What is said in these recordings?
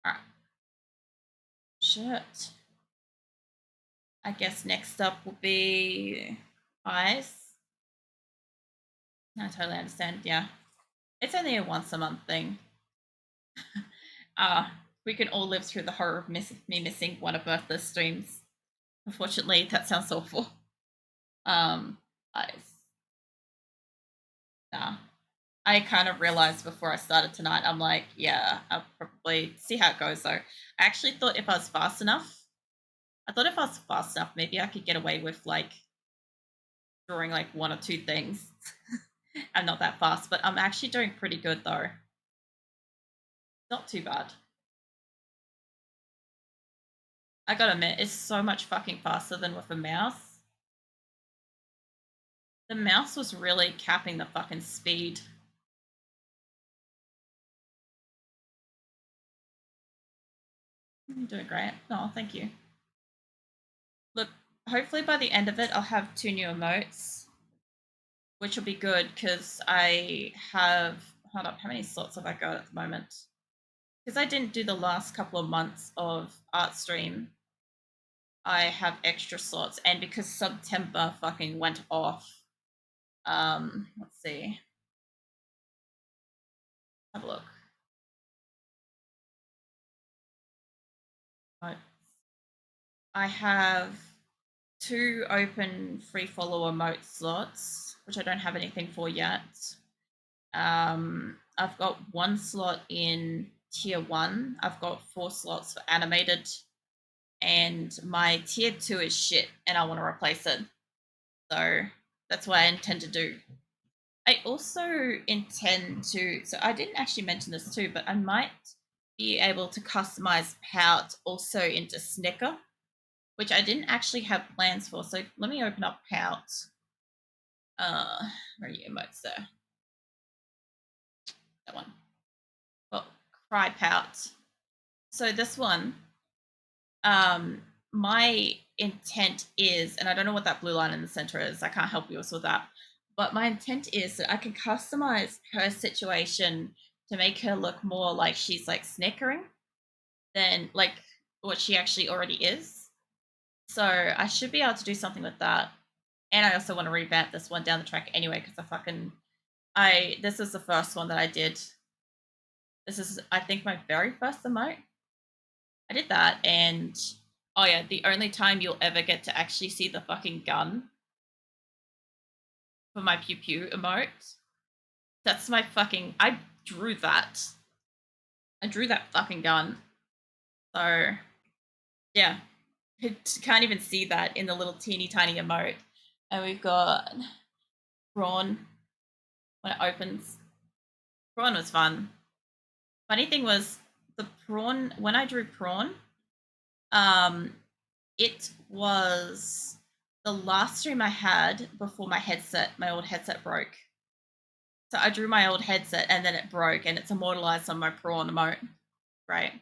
Alright. Shit. I guess next up will be eyes. I totally understand, yeah. It's only a once a month thing. We can all live through the horror of me missing one of Bertha's streams. Unfortunately, that sounds awful. Eyes. Nah. I kind of realized before I started tonight, I'm like, yeah, I'll probably see how it goes though. I actually thought if I was fast enough, maybe I could get away with like drawing like one or two things. I'm not that fast, but I'm actually doing pretty good though. Not too bad. I gotta admit, it's so much fucking faster than with a mouse. The mouse was really capping the fucking speed. You're doing great. Oh, thank you. Look, hopefully by the end of it, I'll have 2 new emotes, which will be good because I have. Hold up, how many slots have I got at the moment? Because I didn't do the last couple of months of art stream, I have extra slots, and because September fucking went off. Let's see. Have a look. I have 2 open free follow emote slots, which I don't have anything for yet. I've got 1 slot in tier 1. I've got 4 slots for animated, and my tier 2 is shit, and I want to replace it. So that's what I intend to do. I also intend to. So I didn't actually mention this too, but I might be able to customize Pout also into Snicker, which I didn't actually have plans for. So let me open up Pout. Where are your emotes there? That one. Well, Cry Pout. So this one, my intent is, and I don't know what that blue line in the center is. I can't help you with that. But my intent is that I can customize her situation to make her look more like she's like snickering than like what she actually already is. So I should be able to do something with that. And I also want to revamp this one down the track anyway because this is the first one that I did. This is I think my very first emote. I did that, and oh yeah, the only time you'll ever get to actually see the fucking gun for my pew pew emote. That's my fucking. I drew that. I drew that fucking gun. So yeah, you can't even see that in the little teeny tiny emote. And we've got prawn when it opens. Prawn was fun. Funny thing was the prawn when I drew prawn. Um, it was the last stream I had before my old headset broke. So I drew my old headset and then it broke and it's immortalized on my prawn emote. Right.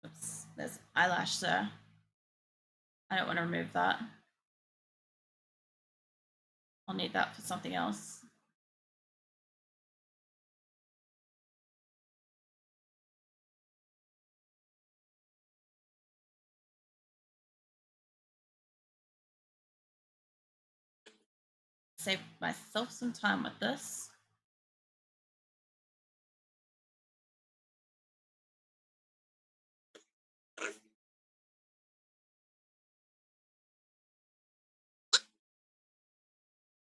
Oops, there's eyelash there. I don't want to remove that. I'll need that for something else. Save myself some time with this.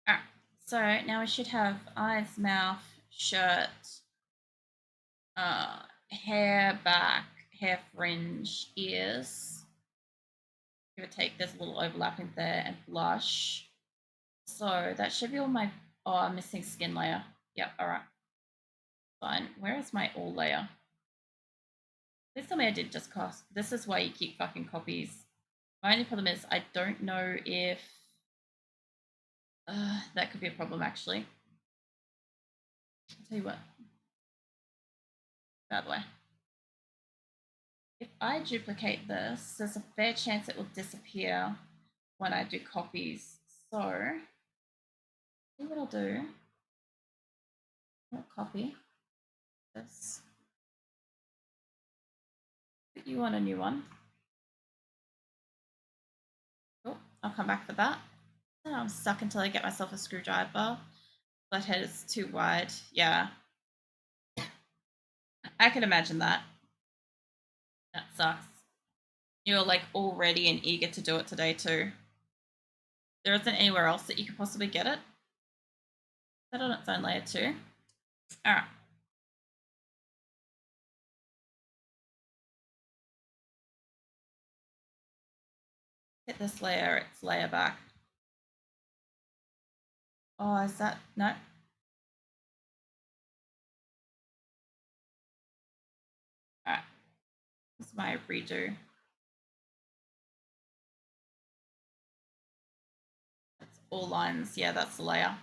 Alright, so now we should have eyes, mouth, shirt, hair back, hair fringe, ears. Give or take, there's a little overlapping there, and blush. So that should be all my. Oh, I'm missing skin layer. Yep, alright. Fine. Where is my all layer? Please tell me I did just cost. This is why you keep fucking copies. My only problem is I don't know if. That could be a problem actually. I'll tell you what. By the way. If I duplicate this, there's a fair chance it will disappear when I do copies. So, see what I'll do. I'll copy this. Put you on a new one. Oh, I'll come back for that. And I'm stuck until I get myself a screwdriver. Flathead is too wide. Yeah. I can imagine that. That sucks. You're like all ready and eager to do it today too. There isn't anywhere else that you could possibly get it. Is that on its own layer too? Alright. Hit this layer, its layer back. Oh, is that no? Alright. This is my redo. That's all lines. Yeah, that's the layer.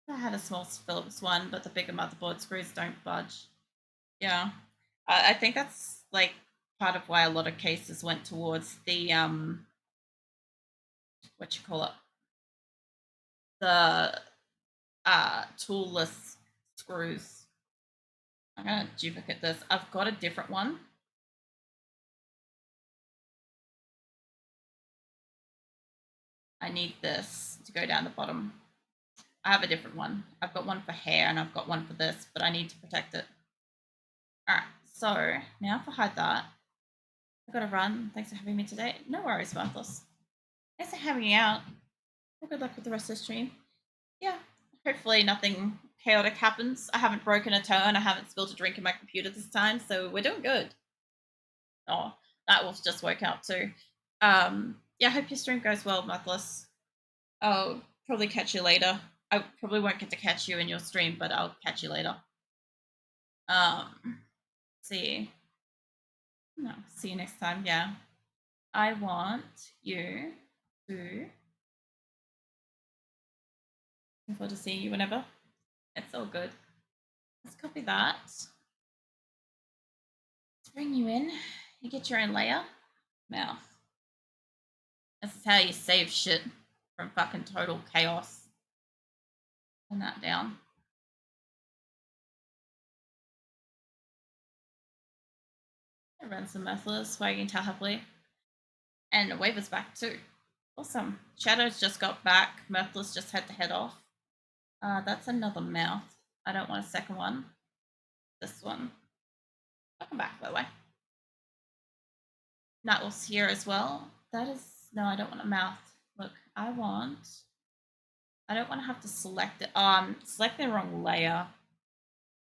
I had a small Philips one, but the bigger motherboard screws don't budge. Yeah. I think that's like part of why a lot of cases went towards the what you call it? The toolless screws. I'm gonna duplicate this. I've got a different one. I need this to go down the bottom. I have a different one. I've got one for hair and I've got one for this, but I need to protect it. All right, so now if I hide that, I've got to run. Thanks for having me today. No worries, Marthless. Thanks for having me out. Well, good luck with the rest of the stream. Yeah, hopefully nothing chaotic happens. I haven't broken a toe and I haven't spilled a drink in my computer this time, so we're doing good. Oh, that wolf just woke up too. Yeah, I hope your stream goes well, Marthless. I'll probably catch you later. I probably won't get to catch you in your stream, but I'll catch you later. See. No, see you next time. Yeah. I want you to. Looking forward to seeing you whenever. It's all good. Let's copy that. Let's bring you in. You get your own layer. Mouth. This is how you save shit from fucking total chaos. Turn that down. Ransom Merciless, Wagging Tail Happily. And Waver's back too. Awesome. Shadow's just got back. Mirthless just had to head off. That's another mouth. I don't want a second one. This one. Welcome back, by the way. Nightwolf's here as well. That is... No, I don't want a mouth. Look, I don't want to have to select it. Select the wrong layer.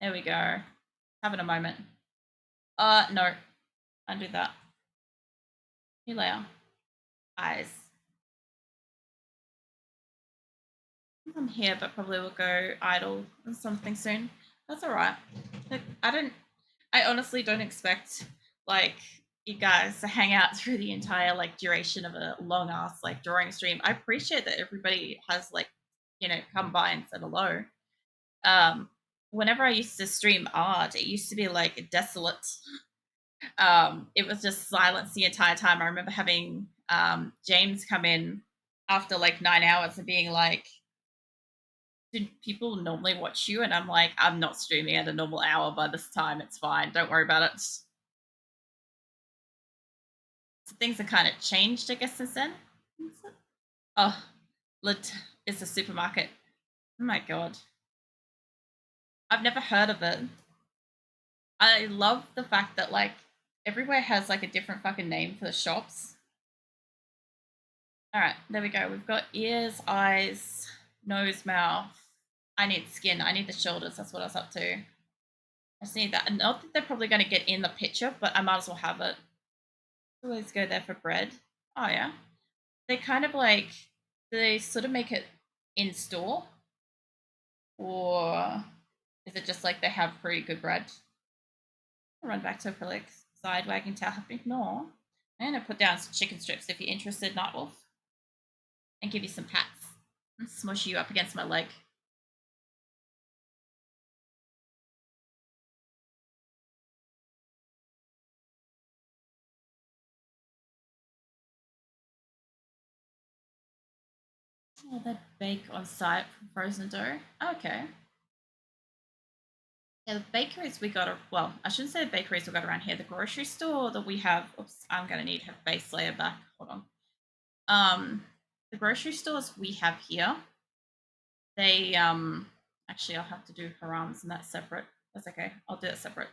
There we go. Having a moment. No. Undo that. New layer. Eyes. I'm here, but probably will go idle or something soon. That's all right. Like, I honestly don't expect like you guys to hang out through the entire like duration of a long ass like drawing stream. I appreciate that everybody has like, come by and said hello. Whenever I used to stream art, it used to be like desolate. It was just silence the entire time. I remember having James come in after like 9 hours and being like, "Did people normally watch you?" And I'm like, "I'm not streaming at a normal hour by this time. It's fine. Don't worry about it." So things have kind of changed, I guess, since then. Oh, it's a supermarket. Oh my god. I've never heard of it. I love the fact that like everywhere has like a different fucking name for the shops. All right, there we go. We've got ears, eyes, nose, mouth. I need skin. I need the shoulders. That's what I was up to. I just need that. Not that they're probably going to get in the picture, but I might as well have it. Always go there for bread. Oh yeah. They kind of like they sort of make it in store, or is it just like they have pretty good bread? I'll run back to acrylic side wagging tail. Ignore. I'm gonna put down some chicken strips if you're interested, Nightwolf, and give you some pats and smush you up against my leg. Oh, they bake on site from frozen dough. Okay. Yeah, the bakeries we got, well, I shouldn't say the bakeries we got around here. The grocery store that we have, oops, I'm going to need her base layer back. Hold on. The grocery stores we have here, they, actually, I'll have to do harams and that's separate. That's okay. I'll do it separate.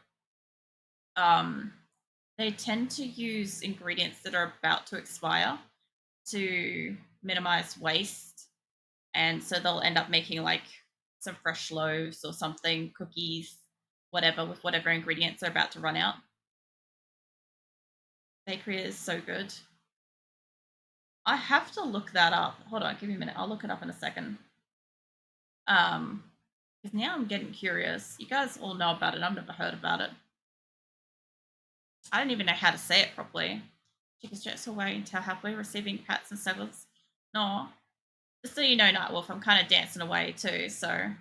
Um, they tend to use ingredients that are about to expire to minimize waste. And so they'll end up making like some fresh loaves or something, cookies, whatever, with whatever ingredients are about to run out. Bakery is so good. I have to look that up. Hold on, give me a minute. I'll look it up in a second. Because now I'm getting curious. You guys all know about it. I've never heard about it. I don't even know how to say it properly. Chicken jets away until halfway, receiving pats and snuggles. No, just so you know, Nightwolf, I'm kind of dancing away too. So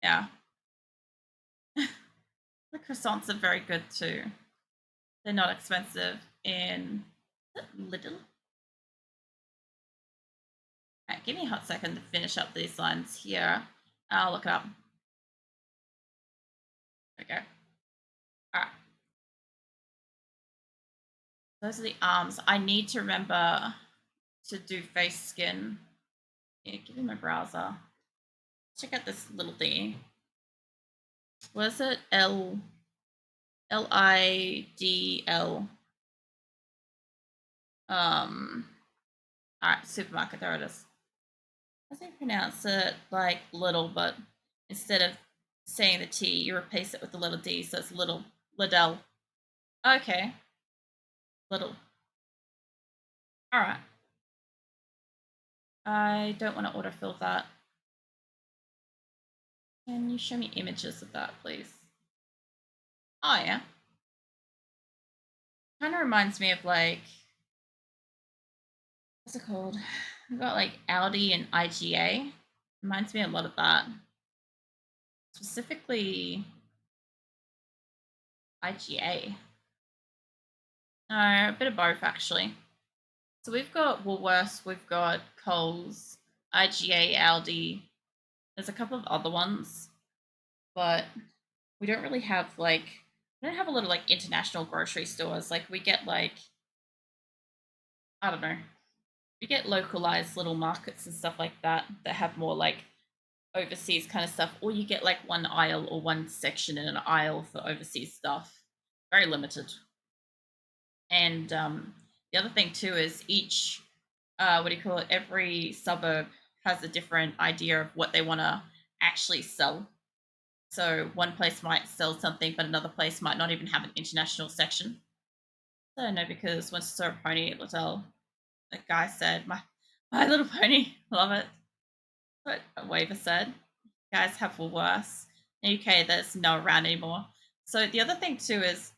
yeah, the croissants are very good too. They're not expensive in little. Right, give me a hot second to finish up these lines here. I'll look it up. Okay. All right. Those are the arms. I need to remember to do face skin. Yeah, give me my browser. Check out this little thingy. What is it? LIDL. All right, supermarket. There it is. How do you pronounce it? Like little, but instead of saying the T, you replace it with the little D, so it's little Liddell. Okay, little. All right. I don't want to autofill that. Can you show me images of that, please? Oh yeah. Kind of reminds me of like, what's it called? We've got like Audi and IGA. Reminds me a lot of that. Specifically IGA. No, a bit of both actually. So we've got Woolworths, we've got Coles, IGA, Aldi. There's a couple of other ones, but we don't really have like, we don't have a lot of like international grocery stores. Like we get like, I don't know, we get localized little markets and stuff like that that have more like overseas kind of stuff, or you get like one aisle or one section in an aisle for overseas stuff. Very limited. And the other thing too is each, what do you call it? Every suburb has a different idea of what they want to actually sell. So one place might sell something, but another place might not even have an international section. So no, because once I saw a pony at Littell, the guy said, My Little Pony, love it." What a Waver said. Guys have worse. In the UK, there's no around anymore. So the other thing too is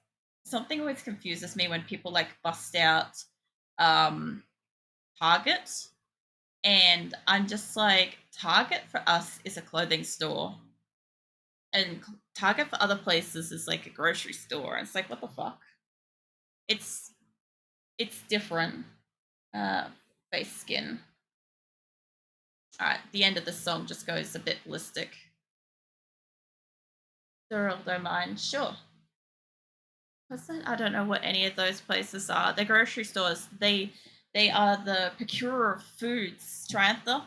something always confuses me when people like bust out um, Target, and I'm just like, Target for us is a clothing store, and Target for other places is like a grocery store. And it's like, what the fuck? It's it's different. Face skin. All right, the end of the song just goes a bit ballistic. Dural Domain, sure. I don't know what any of those places are. They're grocery stores. They are the procurer of foods. Triantha.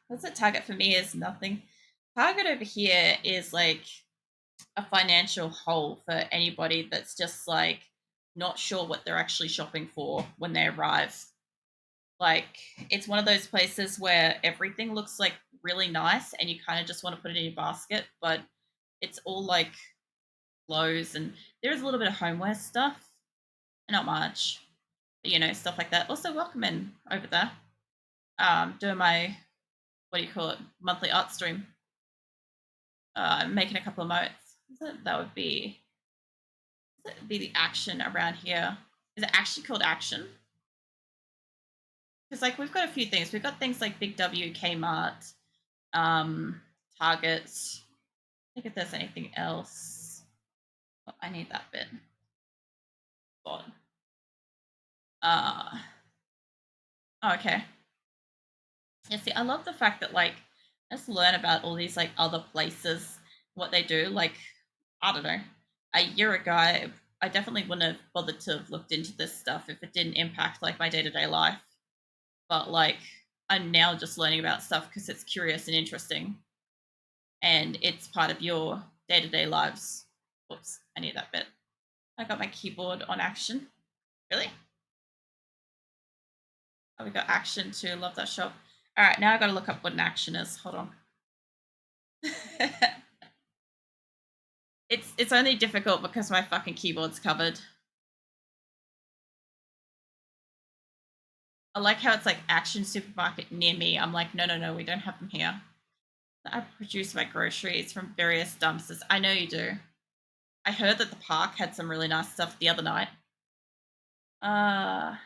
What's a Target for me is nothing. Target over here is like a financial hole for anybody that's just like not sure what they're actually shopping for when they arrive. Like it's one of those places where everything looks like really nice and you kind of just want to put it in your basket, but it's all like clothes and there's a little bit of homeware stuff. Not much, but, stuff like that. Also, welcome in over there. Doing my, what do you call it, monthly art stream. I'm making a couple of motes. That would be, the action around here. Is it actually called action? Because like we've got a few things. We've got things like Big W, Kmart, Target. I think if there's anything else. Oh, I need that bit. God. Oh, okay. Yeah, see, I love the fact that like let's learn about all these like other places, what they do. Like, I don't know, a year ago, I definitely wouldn't have bothered to have looked into this stuff if it didn't impact like my day to day life. But like, I'm now just learning about stuff because it's curious and interesting, and it's part of your day to day lives. Oops, I need that bit. I got my keyboard on action. Really? Oh, we got action too. Love that shop. All right, now I got to look up what an action is. Hold on. It's only difficult because my fucking keyboard's covered. I like how it's like Action Supermarket near me. I'm like, no, no, no, we don't have them here. I produce my groceries from various dumpsters. I know you do. I heard that the park had some really nice stuff the other night. Uh,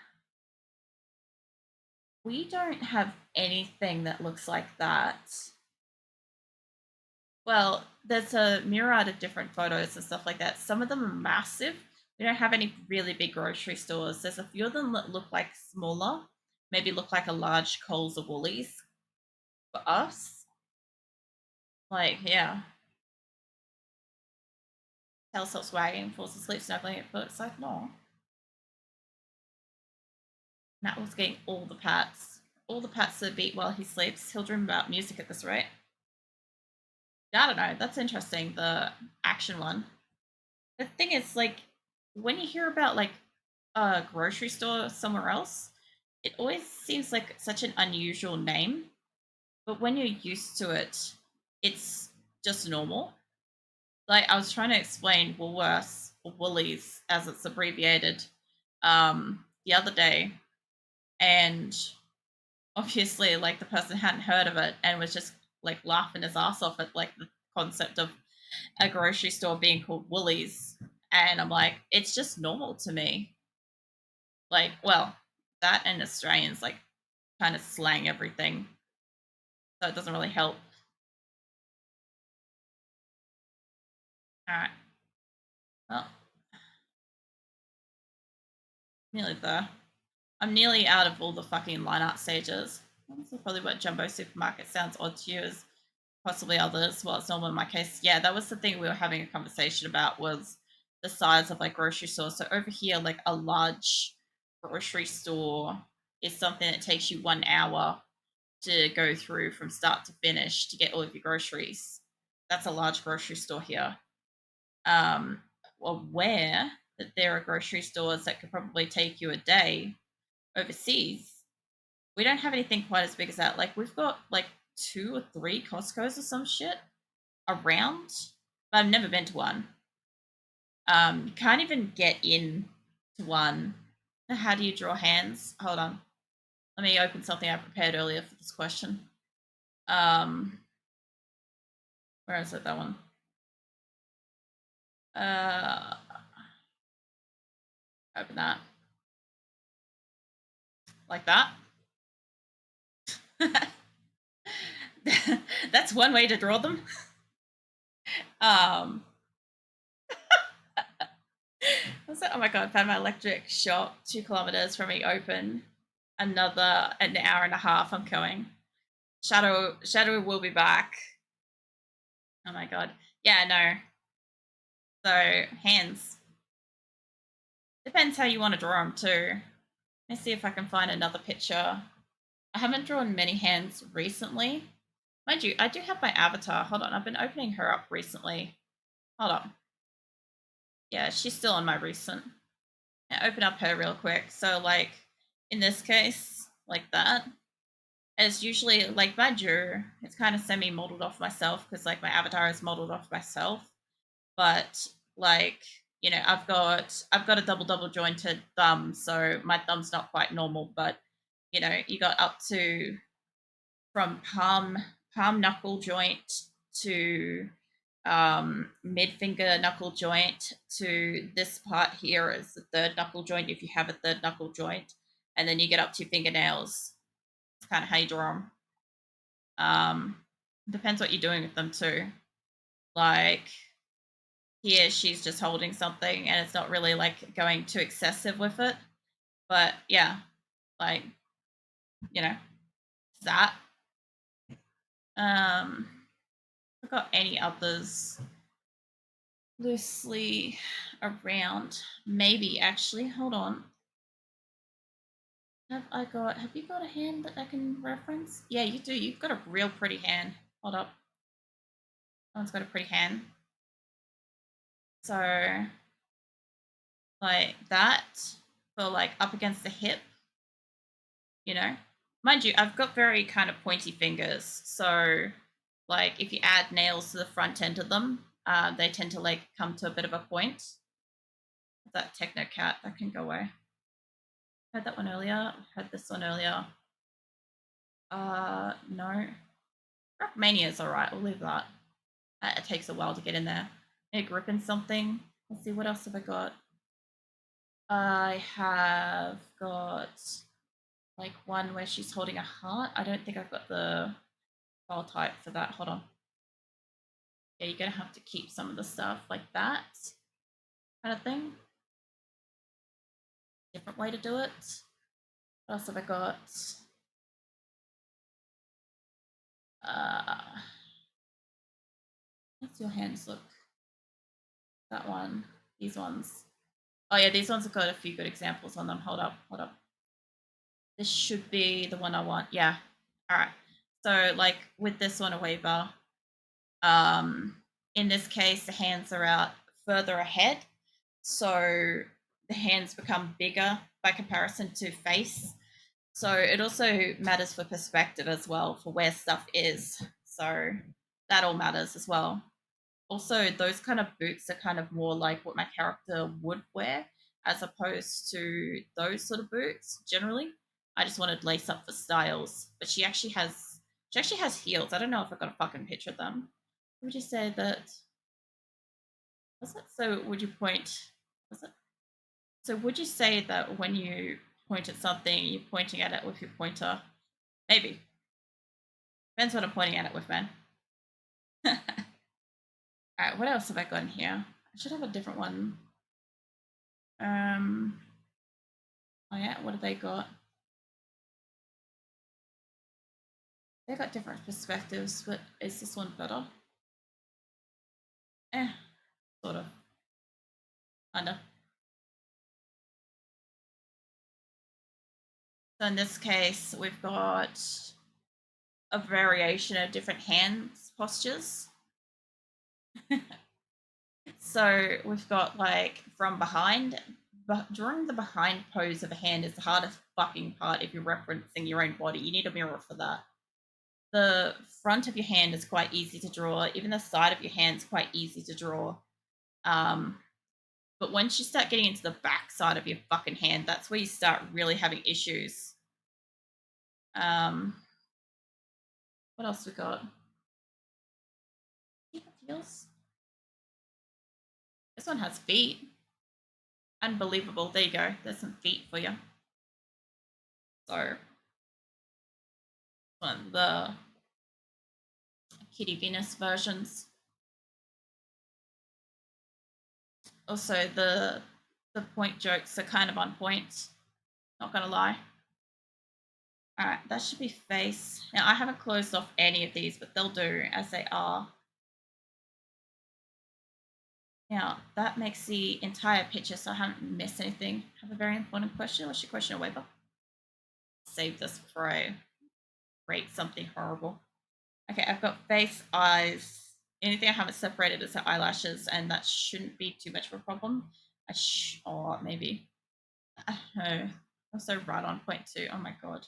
we don't have anything that looks like that. Well, there's a myriad of different photos and stuff like that. Some of them are massive. We don't have any really big grocery stores. There's a few of them that look like smaller, maybe look like a large Coles or Woolies for us. Like, yeah. Tail stops wagging, falls asleep, snuggling it, but it's like, no. Matt was getting all the pats. All the pats to the beat while he sleeps. He'll dream about music at this rate. I don't know. That's interesting. The action one. The thing is, like, when you hear about like a grocery store somewhere else, it always seems like such an unusual name. But when you're used to it, it's just normal. Like I was trying to explain Woolworths or Woolies as it's abbreviated the other day, and obviously like the person hadn't heard of it and was just like laughing his ass off at like the concept of a grocery store being called Woolies. And I'm like, it's just normal to me. Like, well, that and Australians like kind of slang everything, so it doesn't really help. All right, well, nearly there. I'm nearly out of all the fucking line art stages. This is probably what Jumbo Supermarket sounds odd to you, as possibly others. Well, it's normal in my case. Yeah, that was the thing we were having a conversation about, was the size of like grocery stores. So over here, like a large grocery store is something that takes you 1 hour to go through from start to finish to get all of your groceries. That's a large grocery store here. Um, aware that there are grocery stores that could probably take you a day overseas. We don't have anything quite as big as that. Like we've got like 2 or 3 Costco's or some shit around, but I've never been to one. You can't even get in to one. How do you draw hands? Hold on. Let me open something I prepared earlier for this question. Um, where is it? That one. Uh, open that. Like that. That's one way to draw them. Um, oh my god, found my electric shop 2 kilometers from me open. Another an hour and a half. I'm going. Shadow will be back. Oh my god. Yeah, no. So hands. Depends how you want to draw them too. Let me see if I can find another picture. I haven't drawn many hands recently. Mind you, I do have my avatar. Hold on, I've been opening her up recently. Hold on. Yeah, she's still on my recent. Now open up her real quick. So like in this case, like that. It's usually like my Drew, it's kind of semi modeled off myself because like my avatar is modeled off myself. But like, I've got a double jointed thumb, so my thumb's not quite normal, but you got up to from palm knuckle joint to mid finger knuckle joint to this part here is the third knuckle joint if you have a third knuckle joint, and then you get up to fingernails. It's kind of how you draw them. Depends what you're doing with them too. Like here, she's just holding something, and it's not really like going too excessive with it. But yeah, like you know that. I've got any others loosely around. Maybe actually, hold on. Have you got a hand that I can reference? Yeah, you do. You've got a real pretty hand. Hold up. Someone's got a pretty hand. So, like that for like up against the hip, you know? Mind you, I've got very kind of pointy fingers. So, like if you add nails to the front end of them, they tend to like come to a bit of a point. That techno cat, that can go away. Had that one earlier. Had this one earlier. No. Rockmania is alright. We'll leave that. It takes a while to get in there. A grip in something. Let's see, what else have I got? I have got like one where she's holding a heart. I don't think I've got the file type for that. Hold on. Yeah, you're gonna have to keep some of the stuff like that kind of thing. Different way to do it. What else have I got? What's your hands look? That one. These ones. Oh yeah, these ones have got a few good examples on them. Hold up. This should be the one I want. Yeah. All right. So like with this one, a waiver. In this case, the hands are out further ahead, so the hands become bigger by comparison to face. So it also matters for perspective as well, for where stuff is. So that all matters as well. Also, those kind of boots are kind of more like what my character would wear, as opposed to those sort of boots. Generally, I just wanted lace up for styles, but she actually has heels. I don't know if I got a fucking picture of them. Would you say that? Was it? So would you point? Was it? So would you say that when you point at something, you're pointing at it with your pointer? Maybe. Depends what I'm pointing at it with, man. All right, what else have I got in here? I should have a different one. Oh yeah, what have they got? They got different perspectives, but is this one better? Sort of. Kinda. So in this case, we've got a variation of different hands postures. So we've got like from behind, but drawing the behind pose of a hand is the hardest fucking part if you're referencing your own body. You need a mirror for that. The front of your hand is quite easy to draw. Even the side of your hand is quite easy to draw. But once you start getting into the back side of your fucking hand, that's where you start really having issues. What else we got? Feels. This one has feet. Unbelievable. There you go. There's some feet for you. So, one the Kitty Venus versions. Also, the point jokes are kind of on point. Not gonna lie. All right, that should be face. Now I haven't closed off any of these, but they'll do as they are. Now that makes the entire picture, so I haven't missed anything. Have a very important question. What's your question, Weber? Save this before I rate something horrible. Okay, I've got face, eyes. Anything I haven't separated is the eyelashes, and that shouldn't be too much of a problem. Or maybe. Oh, also right on point too. Oh my god.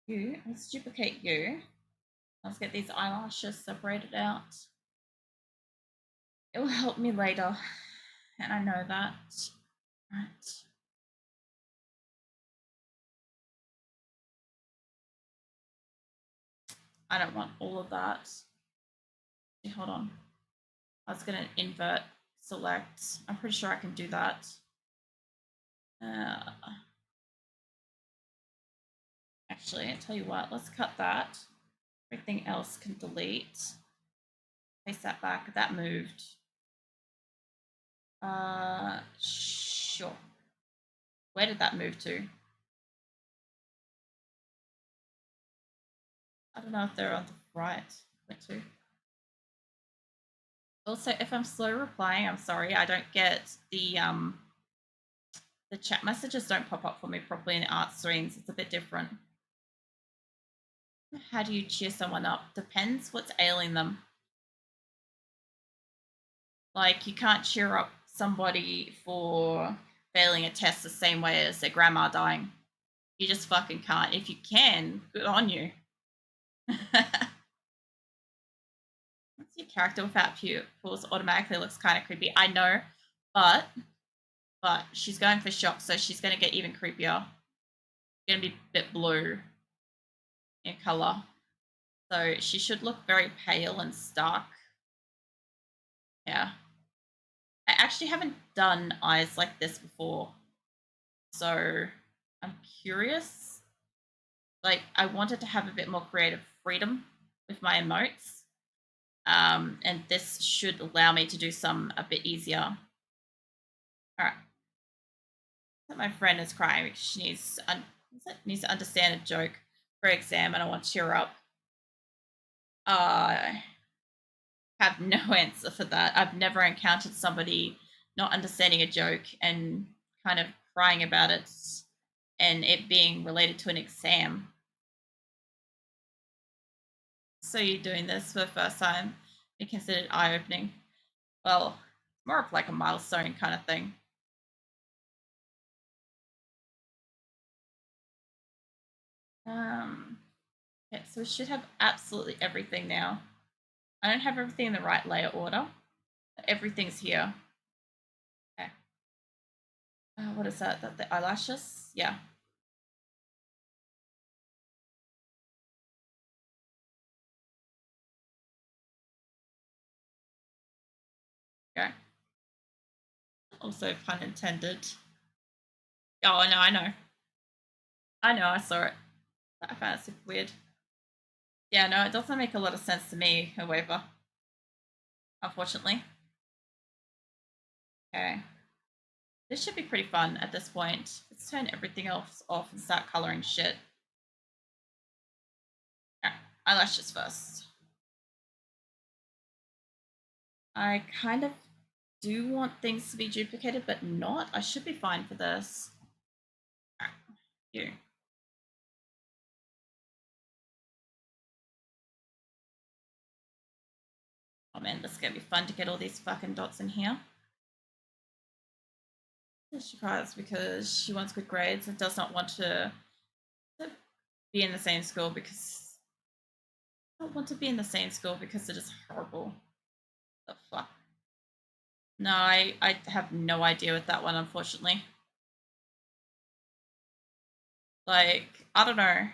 Let's duplicate you. Let's get these eyelashes separated out. It will help me later, and I know that. Right. I don't want all of that. Hold on. I was going to invert select. I'm pretty sure I can do that. Actually, I tell you what, let's cut that. Everything else can delete. Place that back. That moved. Sure. Where did that move to? I don't know if they're on the right. Point two. Also, if I'm slow replying, I'm sorry. I don't get the chat messages don't pop up for me properly in art streams. It's a bit different. How do you cheer someone up? Depends what's ailing them. Like, you can't cheer up somebody for failing a test the same way as their grandma dying. You just fucking can't. If you can, good on you. What's your character without pupils automatically looks kind of creepy. I know, but she's going for shock, so she's going to get even creepier. Going to be a bit blue in color. So she should look very pale and stark. Yeah. I actually haven't done eyes like this before. So I'm curious. Like, I wanted to have a bit more creative freedom with my emotes. And this should allow me to do some a bit easier. All right. My friend is crying because she needs to understand a joke for exam, and I want to cheer her up. I have no answer for that. I've never encountered somebody not understanding a joke and kind of crying about it, and it being related to an exam. So you're doing this for the first time? Be considered eye-opening? Well, more of like a milestone kind of thing. Okay, so we should have absolutely everything now. I don't have everything in the right layer order. Everything's here. Okay. What is that? The eyelashes? Yeah. Okay. Also pun intended. Oh no, I know. I saw it. I found it super weird. Yeah, no, it doesn't make a lot of sense to me, however. Unfortunately. Okay. This should be pretty fun at this point. Let's turn everything else off and start coloring shit. Alright, eyelashes first. I kind of do want things to be duplicated, but not. I should be fine for this. Alright, you. Oh man, this is gonna be fun to get all these fucking dots in here. She cries because she wants good grades and does not want to be in the same school because I don't want to be in the same school because it is horrible. The fuck? No, I have no idea with that one, unfortunately. Like, I don't know.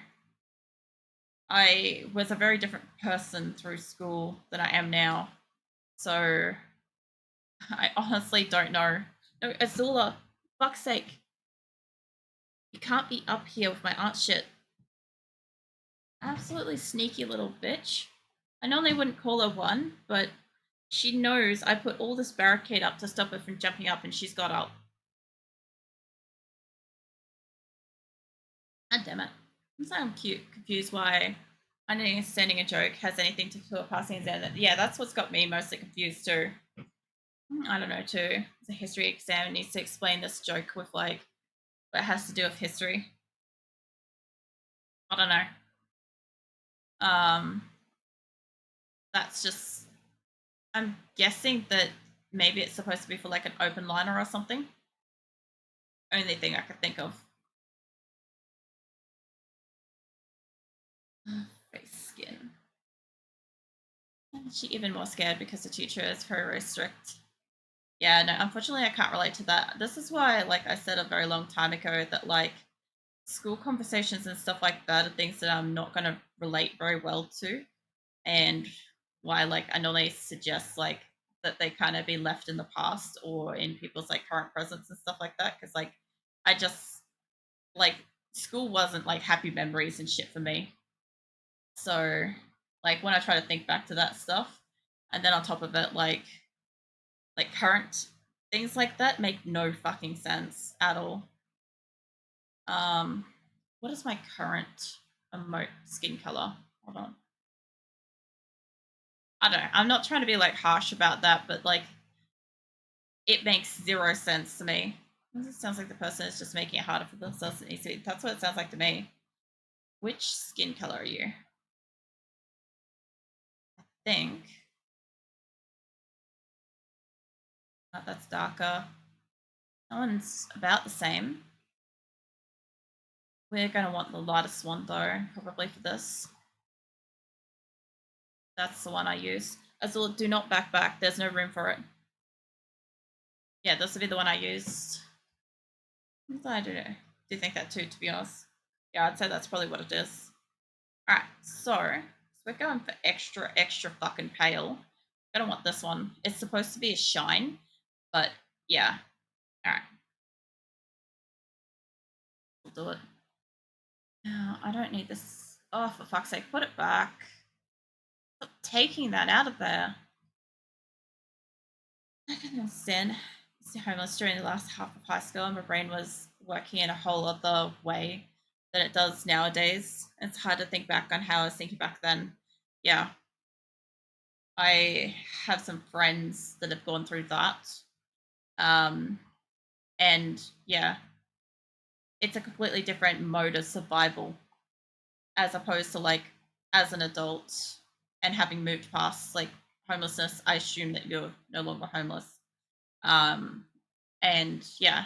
I was a very different person through school than I am now. So I honestly don't know. No, Azula, fuck's sake. You can't be up here with my aunt shit. Absolutely sneaky little bitch. I normally wouldn't call her one, but she knows I put all this barricade up to stop her from jumping up, and she's got up. God damn it. I'm so confused why understanding a joke has anything to do with passing exam. Yeah, that's what's got me mostly confused too. I don't know too. It's a history exam. It needs to explain this joke with like what it has to do with history. I don't know. Um, that's just. I'm guessing that maybe it's supposed to be for like an open liner or something. Only thing I could think of. Face skin. And she even more scared because the teacher is very, very strict. Yeah, no, unfortunately I can't relate to that. This is why, like I said a very long time ago, that like school conversations and stuff like that are things that I'm not gonna relate very well to. And why like I normally suggest like that they kind of be left in the past or in people's like current presence and stuff like that. Cause like I just like school wasn't like happy memories and shit for me. So like when I try to think back to that stuff, and then on top of it, like current things like that make no fucking sense at all. Um, what is my current emote skin color? Hold on. I don't know. I'm not trying to be like harsh about that, but like it makes zero sense to me. It sounds like the person is just making it harder for themselves than easy. That's what it sounds like to me. Which skin color are you? I think. Oh, that's darker. That one's about the same. We're going to want the lightest one though, probably for this. That's the one I use. Azul, do not back. There's no room for it. Yeah, this would be the one I used. I don't know. Do you think that too, to be honest? Yeah, I'd say that's probably what it is. Alright, so we're going for extra fucking pale. I don't want this one. It's supposed to be a shine, but yeah. Alright, we'll do it. No, I don't need this. Oh, for fuck's sake, put it back. Stop taking that out of there. I can understand. Homeless during the last half of high school, and my brain was working in a whole other way than it does nowadays. It's hard to think back on how I was thinking back then. Yeah, I have some friends that have gone through that. Um, and yeah, it's a completely different mode of survival as opposed to like as an adult and having moved past like homelessness. I assume that you're no longer homeless. Um, and yeah,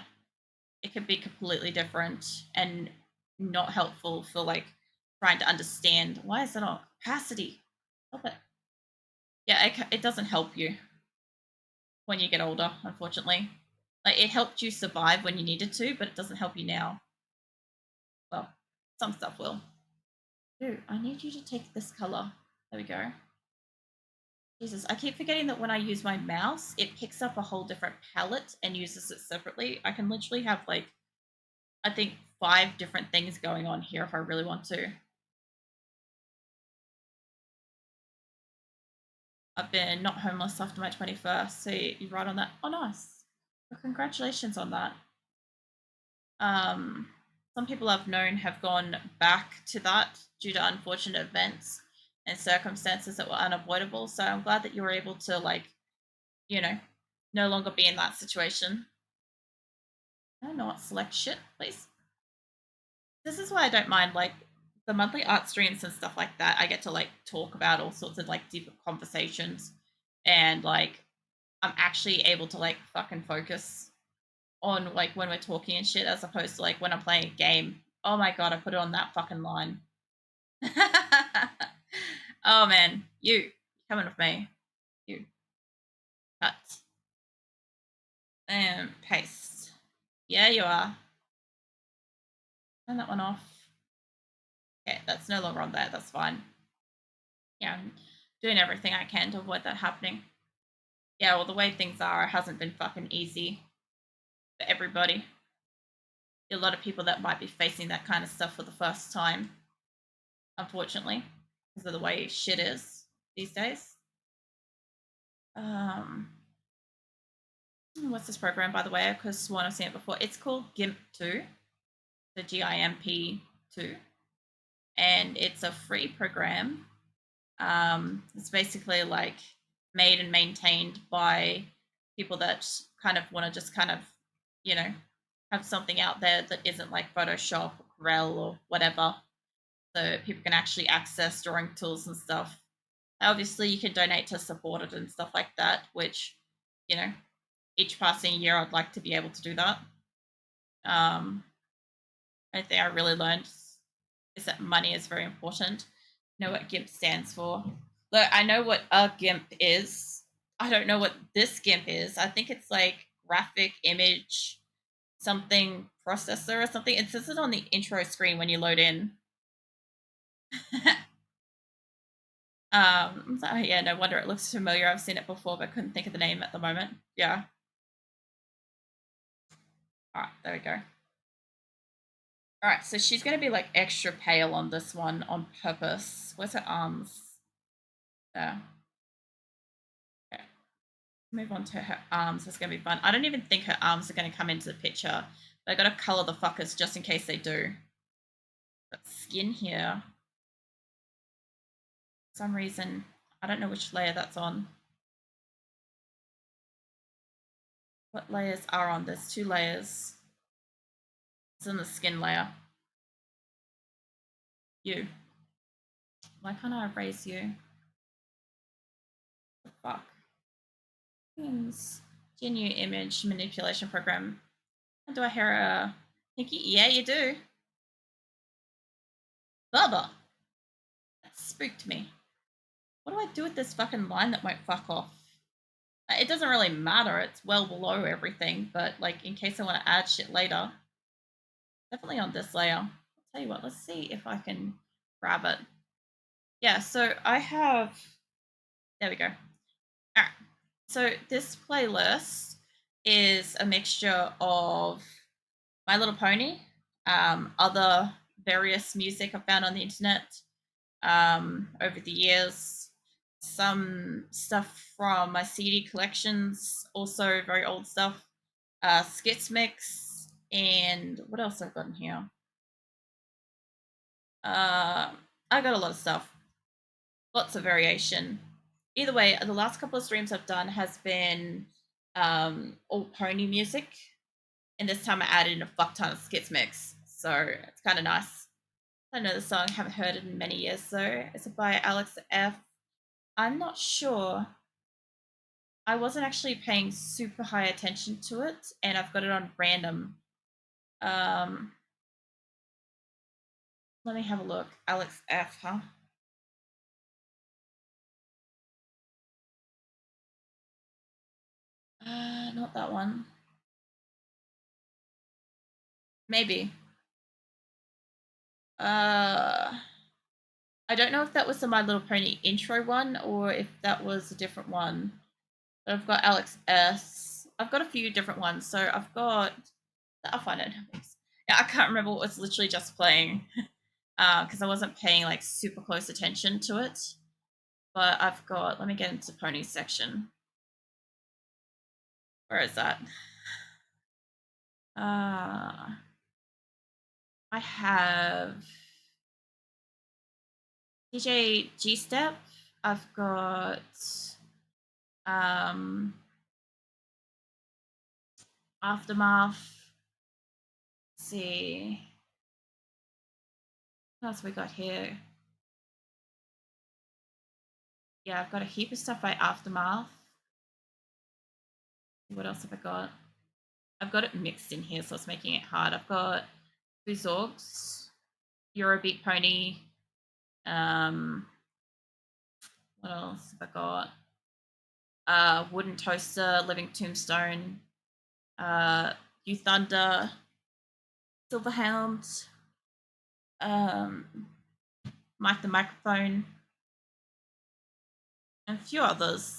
it could be completely different and not helpful for like trying to understand why is that on capacity. Stop it. Yeah, it doesn't help you when you get older, unfortunately. Like it helped you survive when you needed to, but it doesn't help you now. Well, some stuff will. Dude, I need you to take this color. There we go. Jesus, I keep forgetting that when I use my mouse, it picks up a whole different palette and uses it separately. I can literally have like, I think 5 different things going on here if I really want to. I've been not homeless after my 21st, so you're right on that. Oh, nice. Well, congratulations on that. Some people I've known have gone back to that due to unfortunate events and circumstances that were unavoidable. So I'm glad that you were able to, like, you know, no longer be in that situation. I don't know what select shit, please. This is why I don't mind, like, the monthly art streams and stuff like that. I get to, like, talk about all sorts of, like, deeper conversations and, like, I'm actually able to, like, fucking focus on like when we're talking and shit as opposed to like when I'm playing a game. Oh my god, I put it on that fucking line. Oh man, you coming with me. You cut and paste. Yeah, you are. Turn that one off. Okay, that's no longer on there. That's fine. Yeah, I'm doing everything I can to avoid that happening. Yeah, well, the way things are, it hasn't been fucking easy for everybody. A lot of people that might be facing that kind of stuff for the first time, unfortunately, because of the way shit is these days. Um, what's this program, by the way? Because one I've seen it before. It's called Gimp 2, the GIMP 2, and it's a free program. It's basically like made and maintained by people that kind of want to just kind of, you know, have something out there that isn't like Photoshop or Corel or whatever. So people can actually access drawing tools and stuff. Obviously, you can donate to support it and stuff like that, which, you know, each passing year, I'd like to be able to do that. I think I really learned is that money is very important. You know what GIMP stands for. Look, I know what a GIMP is. I don't know what this GIMP is. I think it's like graphic image something processor or something. It says it on the intro screen when you load in. So yeah, no wonder it looks familiar. I've seen it before, but couldn't think of the name at the moment. Yeah. All right, there we go. All right, so she's going to be like extra pale on this one on purpose. Where's her arms? There. Okay. Move on to her arms. It's going to be fun. I don't even think her arms are going to come into the picture. But I got to color the fuckers just in case they do. Got skin here. For some reason, I don't know which layer that's on. What layers are on? There's 2 layers. It's in the skin layer. You. Why can't I erase you? The fuck? GNU image manipulation program. And do I hear a pinky? Yeah, you do. Bubba. That spooked me. What do I do with this fucking line that won't fuck off? It doesn't really matter. It's well below everything, but like in case I want to add shit later, definitely on this layer. I'll tell you what, let's see if I can grab it. Yeah, so I have, there we go. All right. So this playlist is a mixture of My Little Pony, other various music I found on the internet over the years, some stuff from my CD collections, also very old stuff, skits mix, and what else I've got in here? I got a lot of stuff, lots of variation. Either way, the last couple of streams I've done has been all pony music, and this time I added in a fuck ton of skits mix, so it's kind of nice. I know the song, haven't heard it in many years though. It's by Alex F. I'm not sure. I wasn't actually paying super high attention to it, and I've got it on random. Let me have a look. Alex F, huh? Not that one. Maybe. I don't know if that was the My Little Pony intro one or if that was a different one. But I've got Alex S. I've got a few different ones. So I've got. I'll find it. Yeah, I can't remember what was literally just playing because I wasn't paying like super close attention to it. But I've got. Let me get into pony section. Where is that? I have DJ G Step. I've got Aftermath. Let's see. What else we got here? Yeah, I've got a heap of stuff by Aftermath. What else have I got? I've got it mixed in here, so it's making it hard. I've got Buzorgs, Eurobeat Pony. What else have I got? Wooden Toaster, Living Tombstone, You Thunder, Silverhound, Mike the Microphone, and a few others.